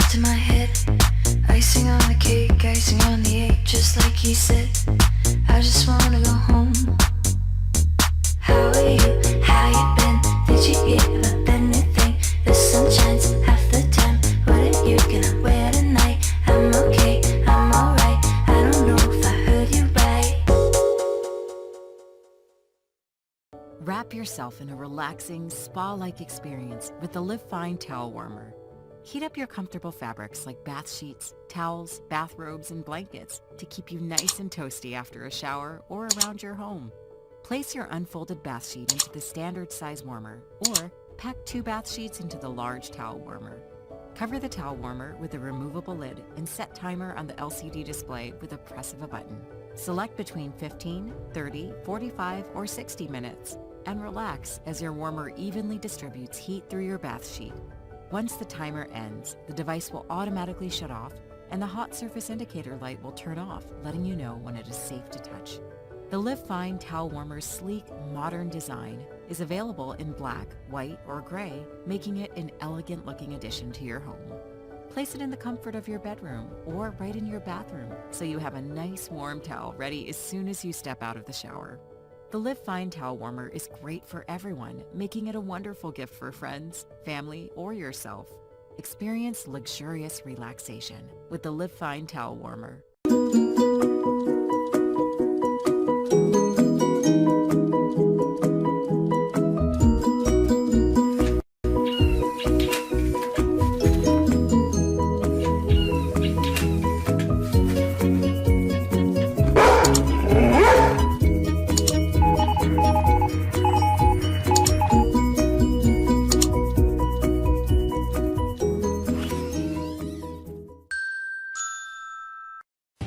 to my head. Icing on the cake, icing on the egg, just like he said. I just wanna go home. How are you? How you been? Did you hear about anything? The sun shines half the time. What are you gonna wear tonight? I'm okay, I'm alright. I don't know if I heard you right. Wrap yourself in a relaxing, spa-like experience with the Live Fine Towel Warmer. Heat up your comfortable fabrics like bath sheets, towels, bathrobes, and blankets to keep you nice and toasty after a shower or around your home. Place your unfolded bath sheet into the standard size warmer, or pack 2 bath sheets into the large towel warmer. Cover the towel warmer with a removable lid and set timer on the LCD display with a press of a button. Select between 15, 30, 45, or 60 minutes, and relax as your warmer evenly distributes heat through your bath sheet. Once the timer ends, the device will automatically shut off and the hot surface indicator light will turn off, letting you know when it is safe to touch. The Live Fine Towel Warmer's sleek, modern design is available in black, white, or gray, making it an elegant-looking addition to your home. Place it in the comfort of your bedroom or right in your bathroom so you have a nice warm towel ready as soon as you step out of the shower. The Live Fine Towel Warmer is great for everyone, making it a wonderful gift for friends, family, or yourself. Experience luxurious relaxation with the Live Fine Towel Warmer.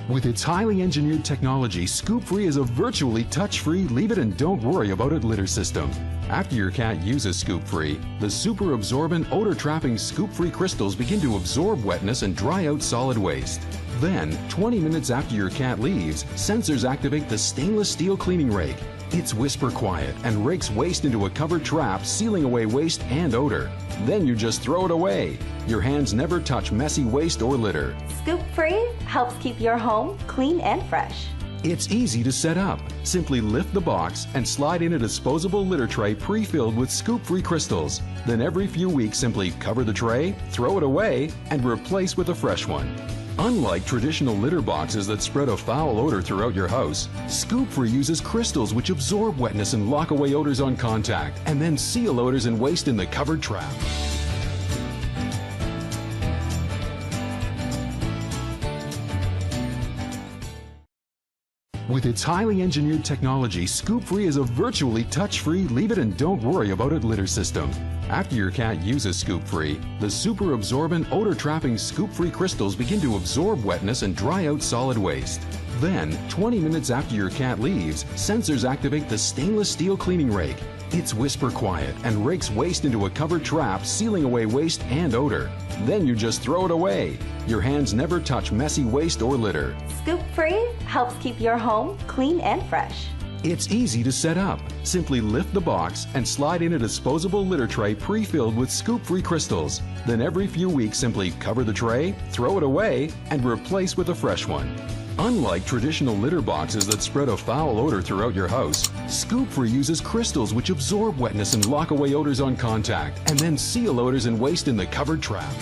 With its highly engineered technology, Scoop Free is a virtually touch-free, leave it and don't worry about it litter system. After your cat uses Scoop Free, the super absorbent, odor-trapping Scoop Free crystals begin to absorb wetness and dry out solid waste. Then, 20 minutes after your cat leaves, sensors activate the stainless steel cleaning rake. It's whisper quiet and rakes waste into a covered trap, sealing away waste and odor. Then you just throw it away. Your hands never touch messy waste or litter. Scoop Free helps keep your home clean and fresh. It's easy to set up. Simply lift the box and slide in a disposable litter tray pre-filled with Scoop Free crystals. Then every few weeks simply cover the tray, throw it away, and replace with a fresh one. Unlike traditional litter boxes that spread a foul odor throughout your house, Scoop Free uses crystals which absorb wetness and lock away odors on contact, and then seal odors and waste in the covered trap. With its highly engineered technology, Scoop Free is a virtually touch-free, leave it and don't worry about it litter system. After your cat uses Scoop Free, the super absorbent, odor-trapping Scoop Free crystals begin to absorb wetness and dry out solid waste. Then, 20 minutes after your cat leaves, sensors activate the stainless steel cleaning rake. It's whisper quiet and rakes waste into a covered trap, sealing away waste and odor. Then you just throw it away. Your hands never touch messy waste or litter. Scoop Free helps keep your home clean and fresh. It's easy to set up. Simply lift the box and slide in a disposable litter tray pre-filled with Scoop Free crystals. Then every few weeks simply cover the tray, throw it away, and replace with a fresh one. Unlike traditional litter boxes that spread a foul odor throughout your house, Scoop Free uses crystals which absorb wetness and lock away odors on contact, and then seal odors and waste in the covered trap.